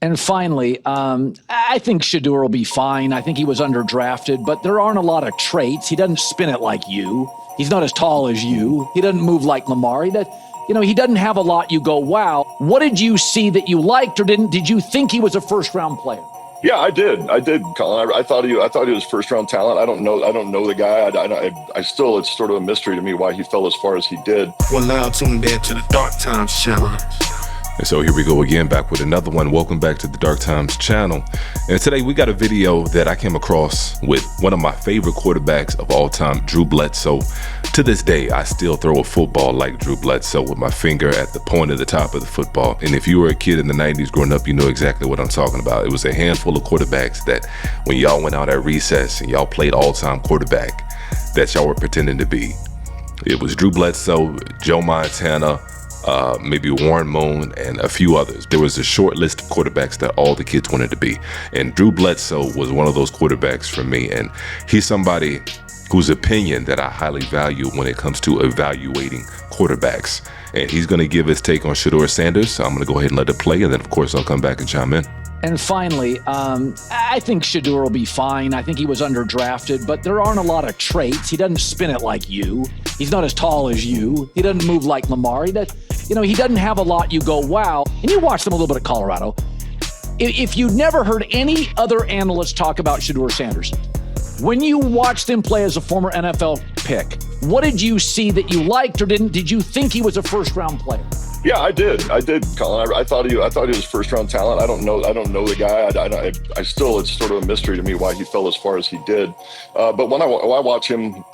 And finally, I think Sheduer will be fine. I think he was underdrafted, but there aren't a lot of traits. He doesn't spin it like you. He's not as tall as you. He doesn't move like Lamar. He doesn't have a lot you go, wow. What did you see that you liked or didn't? Did you think he was a first-round player? Yeah, I did, Colin. I thought he was first-round talent. I don't know the guy. I still, it's sort of a mystery to me why he fell as far as he did. Well, now tuned in to the Dark Times channel. And so here we go again, back with another one. Welcome back to the Dark Times channel. And today we got a video that I came across with one of my favorite quarterbacks of all time, Drew Bledsoe. To this day, I still throw a football like Drew Bledsoe with my finger at the point of the top of the football. And if you were a kid in the 90s growing up, you know exactly what I'm talking about. It was a handful of quarterbacks that when y'all went out at recess and y'all played all-time quarterback, that y'all were pretending to be. It was Drew Bledsoe, Joe Montana, maybe Warren Moon, and a few others. There was a short list of quarterbacks that all the kids wanted to be. And Drew Bledsoe was one of those quarterbacks for me. And he's somebody whose opinion that I highly value when it comes to evaluating quarterbacks. And he's going to give his take on Sheduer Sanders. So I'm going to go ahead and let it play. And then, of course, I'll come back and chime in. And finally, I think Sheduer will be fine. I think he was underdrafted, but there aren't a lot of traits. He doesn't spin it like you. He's not as tall as you. He doesn't move like Lamar. He doesn't have a lot you go, wow. And you watched them a little bit at Colorado. If you'd never heard any other analyst talk about Sheduer Sanders, when you watched him play as a former NFL pick, what did you see that you liked or didn't? Did you think he was a first-round player? Yeah, I did, Colin. I thought he was first-round talent. I don't know the guy. I still, it's sort of a mystery to me why he fell as far as he did. But when I watch him,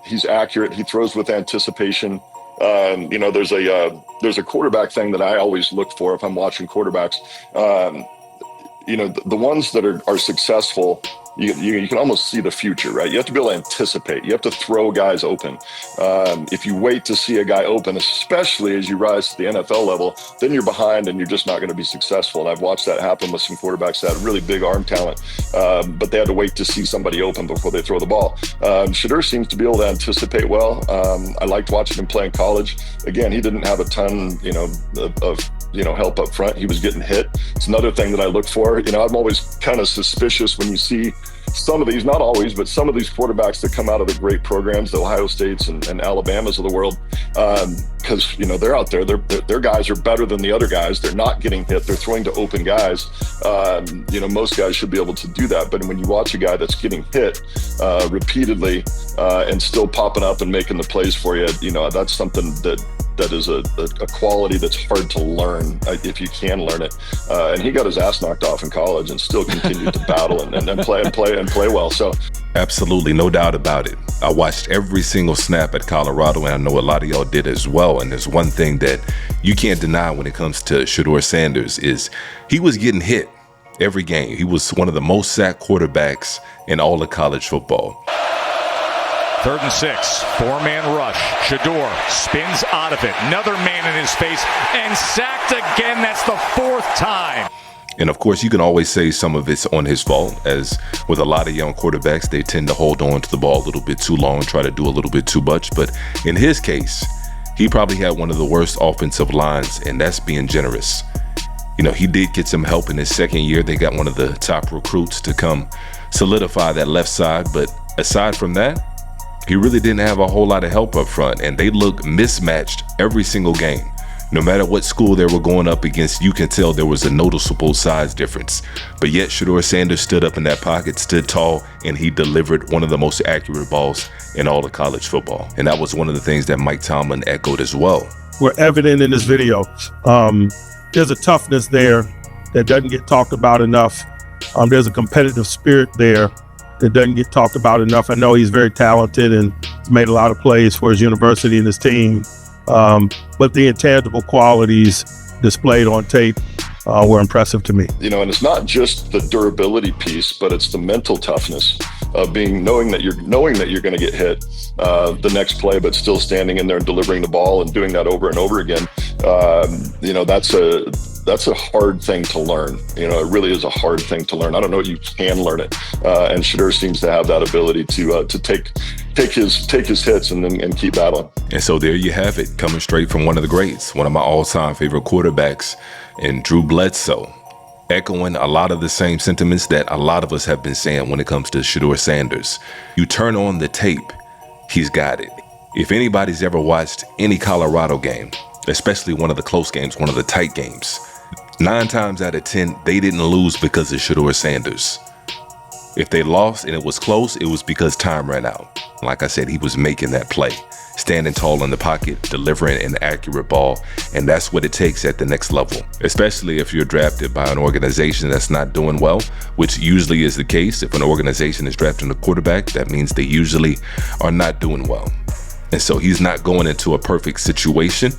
he's accurate. He throws with anticipation. There's a quarterback thing that I always look for if I'm watching quarterbacks. The ones that are successful, you can almost see the future, right? You have to be able to anticipate. You have to throw guys open. If you wait to see a guy open, especially as you rise to the NFL level, then you're behind and you're just not going to be successful. And I've watched that happen with some quarterbacks that had really big arm talent, but they had to wait to see somebody open before they throw the ball. Sheduer seems to be able to anticipate well. I liked watching him play in college. Again, he didn't have a ton, of help up front. He was getting hit. It's another thing that I look for. I'm always kind of suspicious when you see some of these, not always, but some of these quarterbacks that come out of the great programs, the Ohio States and Alabamas of the world, because they're out there. Their guys are better than the other guys. They're not getting hit. They're throwing to open guys. Most guys should be able to do that. But when you watch a guy that's getting hit repeatedly and still popping up and making the plays for you, that's something that is a quality that's hard to learn if you can learn it. And he got his ass knocked off in college and still continued to battle and play well. So absolutely, no doubt about it. I watched every single snap at Colorado, and I know a lot of y'all did as well. And there's one thing that you can't deny when it comes to Sheduer Sanders is he was getting hit every game. He was one of the most sacked quarterbacks in all of college football. 3rd and 6, 4-man rush. Sheduer spins out of it. Another man in his face and sacked again. That's the 4th time. And of course, you can always say some of it's on his fault. As with a lot of young quarterbacks, they tend to hold on to the ball a little bit too long, try to do a little bit too much. But in his case, he probably had one of the worst offensive lines, and that's being generous. He did get some help in his 2nd year. They got one of the top recruits to come solidify that left side. But aside from that, he really didn't have a whole lot of help up front, and they look mismatched every single game. No matter what school they were going up against, you can tell there was a noticeable size difference. But yet Sheduer Sanders stood up in that pocket, stood tall, and he delivered one of the most accurate balls in all of college football. And that was one of the things that Mike Tomlin echoed as well. Were evident in this video. There's a toughness there that doesn't get talked about enough. There's a competitive spirit there that doesn't get talked about enough. I know he's very talented and made a lot of plays for his university and his team. But the intangible qualities displayed on tape were impressive to me. And it's not just the durability piece, but it's the mental toughness of knowing that you're going to get hit the next play, but still standing in there and delivering the ball and doing that over and over again. That's a hard thing to learn. It really is a hard thing to learn. I don't know if you can learn it. And Sheduer seems to have that ability to take his hits and keep battling. And so there you have it, coming straight from one of the greats, one of my all-time favorite quarterbacks, and Drew Bledsoe. echoing a lot of the same sentiments that a lot of us have been saying when it comes to Sheduer Sanders. You turn on the tape, he's got it. If anybody's ever watched any Colorado game, especially one of the close games, one of the tight games, 9 times out of 10, they didn't lose because of Sheduer Sanders. If they lost and it was close, it was because time ran out. Like I said, he was making that play, standing tall in the pocket, delivering an accurate ball. And that's what it takes at the next level, especially if you're drafted by an organization that's not doing well, which usually is the case. If an organization is drafting a quarterback, that means they usually are not doing well. And so he's not going into a perfect situation.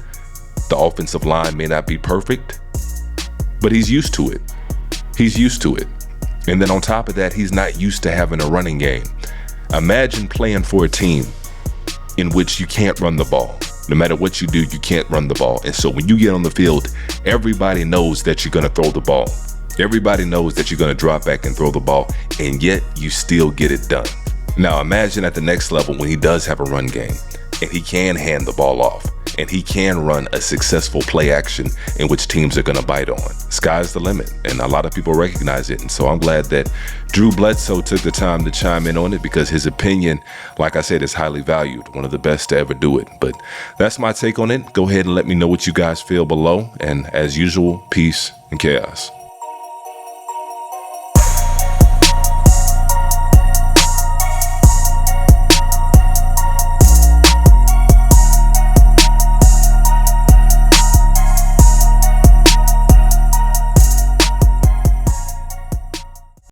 The offensive line may not be perfect, but he's used to it. He's used to it. And then on top of that, he's not used to having a running game. Imagine playing for a team in which you can't run the ball. No matter what you do, you can't run the ball. And so when you get on the field, everybody knows that you're going to throw the ball. Everybody knows that you're going to drop back and throw the ball, and yet you still get it done. Now imagine at the next level when he does have a run game and he can hand the ball off and he can run a successful play action in which teams are going to bite on. Sky's the limit, and a lot of people recognize it. And so I'm glad that Drew Bledsoe took the time to chime in on it, because his opinion, like I said, is highly valued. One of the best to ever do it. But that's my take on it. Go ahead and let me know what you guys feel below. And as usual, peace and chaos.